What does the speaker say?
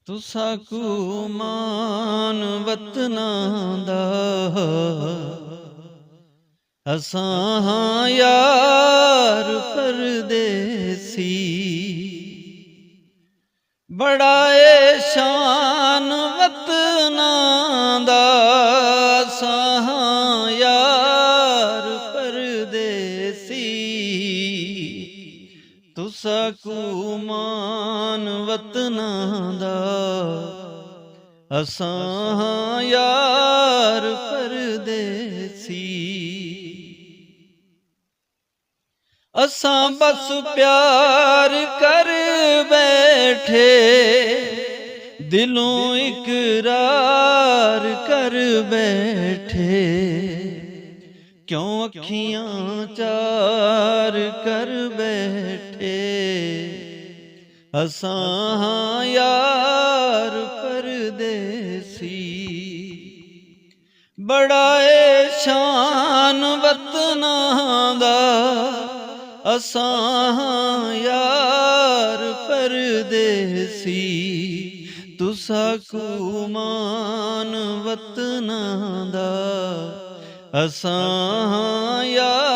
ਤੁਸਾਂ ਕੂ ਮਾਨ ਵਤਨਾਂ ਦਾ ਅਸਾਂ ਹਾਂ ਯਾਰ ਪਰਦੇਸੀ। ਬੜਾ ਏ ਸ਼ਾਨ ਵਤਨਾਂ ਦਾ ਅਸਾਂ ਹਾਂ ਯਾਰ ਪਰਦੇਸੀ। ਤੁਸਾਂ ਕੂ ਮਾਨ ਵਤਨਾਂ ਦਾ ਅਸਾਂ ਹਾਂ ਯਾਰ ਪਰਦੇਸੀ। ਅਸਾਂ ਬਸ ਪਿਆਰ ਕਰ ਬੈਠੇ, ਦਿਲੋਂ ਇਕਰਾਰ ਕਰ ਬੈਠੇ। ਕਿਉਂ ਅੱਖੀਆਂ ਚਾਰ ਕਰ ਬੈਠੇ, ਅਸਾਂ ਹਾਂ ਯਾਰ ਪਰਦੇਸੀ। ਬੜਾ ਏ ਸ਼ਾਨ ਵਤਨਾਂ ਦਾ ਅਸਾਂ ਹਾਂ ਯਾਰ ਪਰਦੇਸੀ। ਤੁਸਾਂ ਕੂ ਮਾਨ ਵਤਨਾਂ ਦਾ ਅਸਾਂ ਹਾਂ ਯਾਰ